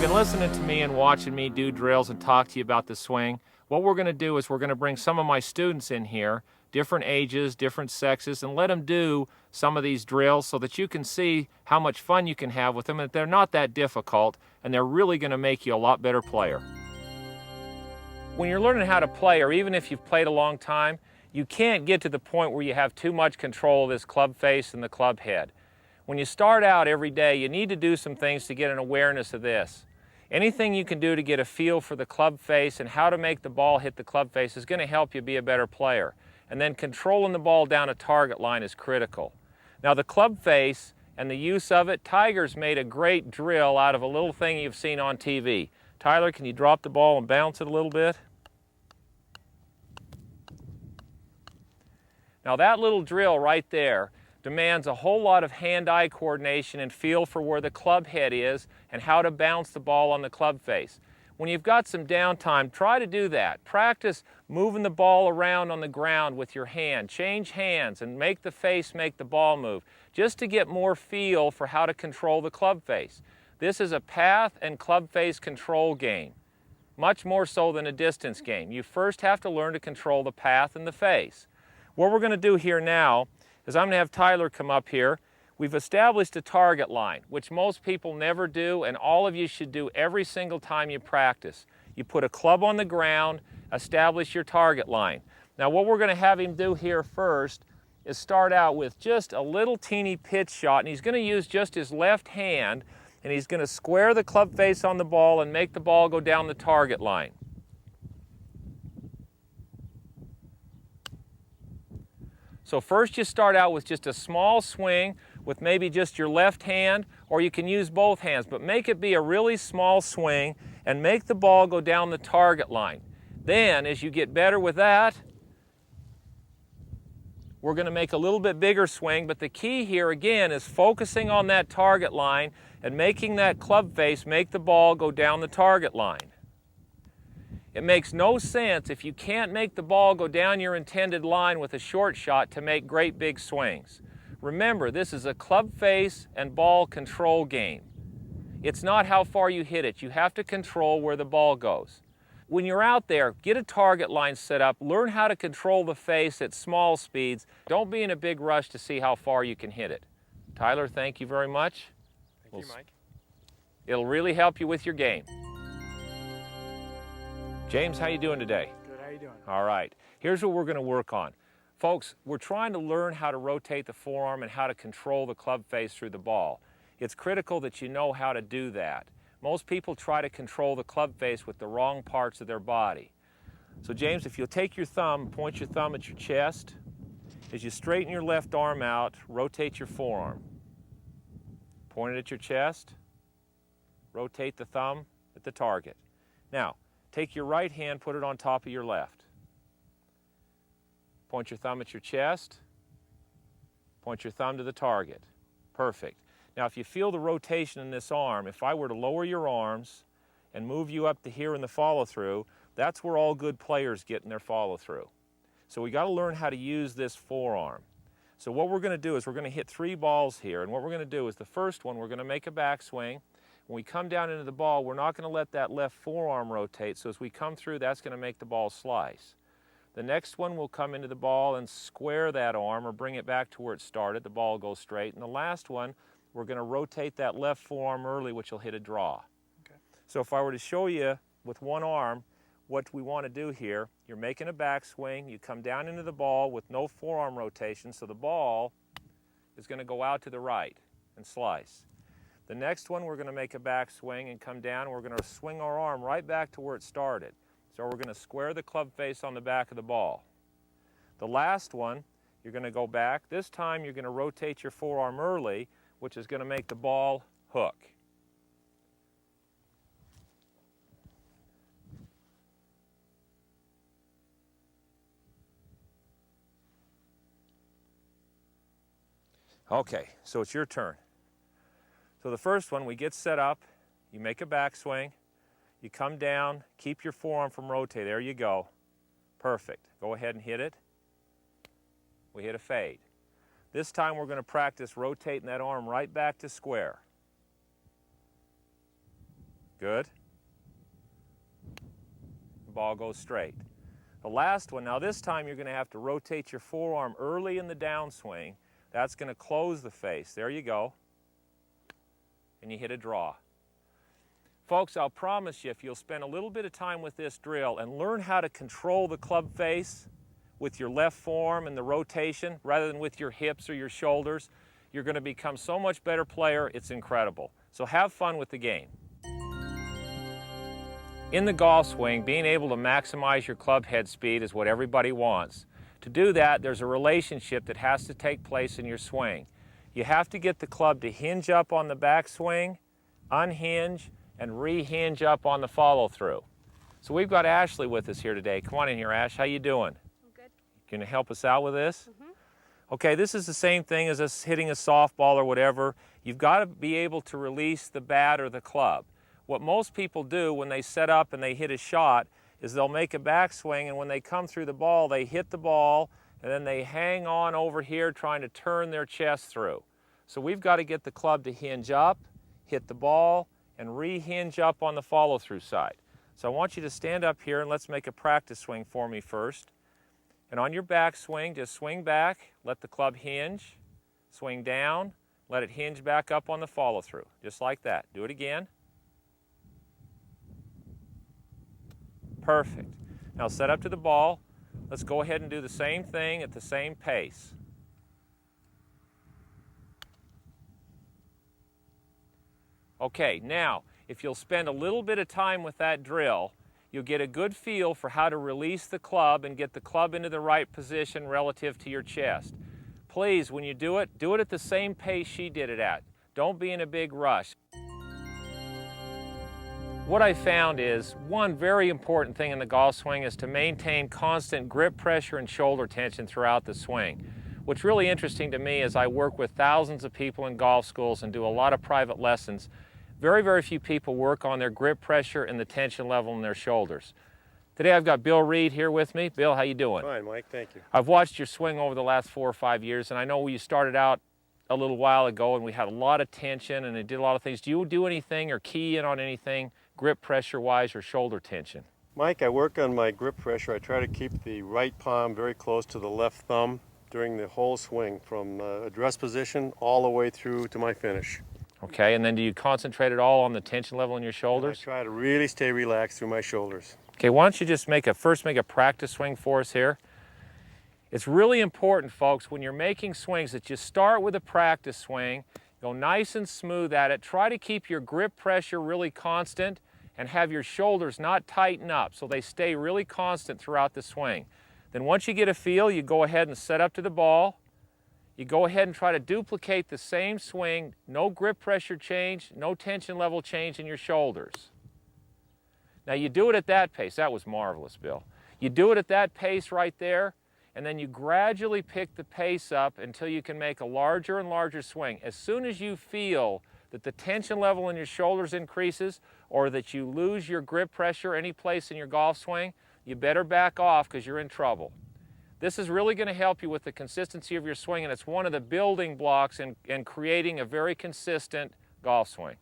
been listening to me and watching me do drills and talk to you about the swing, what we're going to do is we're going to bring some of my students in here, different ages, different sexes, and let them do some of these drills so that you can see how much fun you can have with them, and they're not that difficult, and they're really going to make you a lot better player. When you're learning how to play, or even if you've played a long time, you can't get to the point where you have too much control of this club face and the club head. When you start out every day, you need to do some things to get an awareness of this. Anything you can do to get a feel for the club face and how to make the ball hit the club face is going to help you be a better player. And then controlling the ball down a target line is critical. Now the club face and the use of it, Tiger's made a great drill out of a little thing you've seen on TV. Tyler, can you drop the ball and bounce it a little bit? Now that little drill right there demands a whole lot of hand-eye coordination and feel for where the club head is and how to bounce the ball on the club face. When you've got some downtime, try to do that. Practice moving the ball around on the ground with your hand. Change hands and make the face make the ball move, just to get more feel for how to control the club face. This is a path and club face control game, much more so than a distance game. You first have to learn to control the path and the face. What we're going to do here now is I'm going to have Tyler come up here. We've established a target line, which most people never do, and all of you should do every single time you practice. You put a club on the ground, establish your target line. Now what we're going to have him do here first is start out with just a little teeny pitch shot, and he's going to use just his left hand, and he's going to square the club face on the ball and make the ball go down the target line. So first you start out with just a small swing with maybe just your left hand, or you can use both hands, but make it be a really small swing and make the ball go down the target line. Then, as you get better with that, we're going to make a little bit bigger swing, but the key here again is focusing on that target line and making that club face make the ball go down the target line. It makes no sense if you can't make the ball go down your intended line with a short shot to make great big swings. Remember, this is a club face and ball control game. It's not how far you hit it. You have to control where the ball goes. When you're out there, get a target line set up. Learn how to control the face at small speeds. Don't be in a big rush to see how far you can hit it. Tyler, thank you very much. Thank you, Mike. It'll really help you with your game. James, how you doing today? Good, how you doing? All right, here's what we're going to work on. Folks, we're trying to learn how to rotate the forearm and how to control the club face through the ball. It's critical that you know how to do that. Most people try to control the club face with the wrong parts of their body. So James, if you'll take your thumb, point your thumb at your chest. As you straighten your left arm out, rotate your forearm. Point it at your chest. Rotate the thumb at the target. Now, take your right hand, put it on top of your left. Point your thumb at your chest. Point your thumb to the target. Perfect. Now if you feel the rotation in this arm, if I were to lower your arms and move you up to here in the follow-through, that's where all good players get in their follow-through. So we got to learn how to use this forearm. So what we're going to do is we're going to hit 3 balls here, and what we're going to do is the first one, we're going to make a backswing. When we come down into the ball, we're not going to let that left forearm rotate, so as we come through, that's going to make the ball slice. The next one will come into the ball and square that arm or bring it back to where it started. The ball goes straight. And the last one, we're going to rotate that left forearm early, which will hit a draw. Okay. So if I were to show you with one arm what we want to do here, you're making a backswing, you come down into the ball with no forearm rotation, so the ball is going to go out to the right and slice. The next one, we're going to make a backswing and come down, and we're going to swing our arm right back to where it started. So we're going to square the club face on the back of the ball. The last one, you're going to go back. This time you're going to rotate your forearm early, which is going to make the ball hook. Okay, so it's your turn. So the first one, we get set up, you make a backswing, you come down, keep your forearm from rotating. There you go. Perfect. Go ahead and hit it. We hit a fade. This time we're going to practice rotating that arm right back to square. Good. The ball goes straight. The last one, now this time you're going to have to rotate your forearm early in the downswing. That's going to close the face. There you go. And you hit a draw. Folks, I'll promise you, if you'll spend a little bit of time with this drill and learn how to control the club face with your left forearm and the rotation rather than with your hips or your shoulders, you're going to become so much better player, it's incredible. So have fun with the game. In the golf swing, being able to maximize your club head speed is what everybody wants. To do that, there's a relationship that has to take place in your swing. You have to get the club to hinge up on the backswing, unhinge, and rehinge up on the follow-through. So we've got Ashley with us here today. Come on in here, Ash. How you doing? I'm good. Can you help us out with this? Mm-hmm. Okay, this is the same thing as us hitting a softball or whatever. You've got to be able to release the bat or the club. What most people do when they set up and they hit a shot is they'll make a backswing, and when they come through the ball, they hit the ball, and then they hang on over here trying to turn their chest through. So we've got to get the club to hinge up, hit the ball, and rehinge up on the follow-through side. So I want you to stand up here and let's make a practice swing for me first. And on your backswing, just swing back, let the club hinge, swing down, let it hinge back up on the follow-through, just like that. Do it again. Perfect. Now set up to the ball. Let's go ahead and do the same thing at the same pace. Okay, now, if you'll spend a little bit of time with that drill, you'll get a good feel for how to release the club and get the club into the right position relative to your chest. Please, when you do it at the same pace she did it at. Don't be in a big rush. What I found is one very important thing in the golf swing is to maintain constant grip pressure and shoulder tension throughout the swing. What's really interesting to me is I work with thousands of people in golf schools and do a lot of private lessons. Very, very few people work on their grip pressure and the tension level in their shoulders. Today I've got Bill Reed here with me. Bill, how you doing? Fine, Mike, thank you. I've watched your swing over the last 4 or 5 years, and I know you started out a little while ago and we had a lot of tension and it did a lot of things. Do you do anything or key in on anything grip pressure-wise or shoulder tension? Mike, I work on my grip pressure. I try to keep the right palm very close to the left thumb during the whole swing, from address position all the way through to my finish. Okay, and then do you concentrate at all on the tension level in your shoulders? I try to really stay relaxed through my shoulders. Okay, why don't you just first make a practice swing for us here. It's really important, folks, when you're making swings that you start with a practice swing, go nice and smooth at it, try to keep your grip pressure really constant and have your shoulders not tighten up so they stay really constant throughout the swing. Then once you get a feel, you go ahead and set up to the ball. You go ahead and try to duplicate the same swing, no grip pressure change, no tension level change in your shoulders. Now you do it at that pace. That was marvelous, Bill. You do it at that pace right there, and then you gradually pick the pace up until you can make a larger and larger swing. As soon as you feel that the tension level in your shoulders increases or that you lose your grip pressure any place in your golf swing, you better back off because you're in trouble. This is really going to help you with the consistency of your swing, and it's one of the building blocks in creating a very consistent golf swing.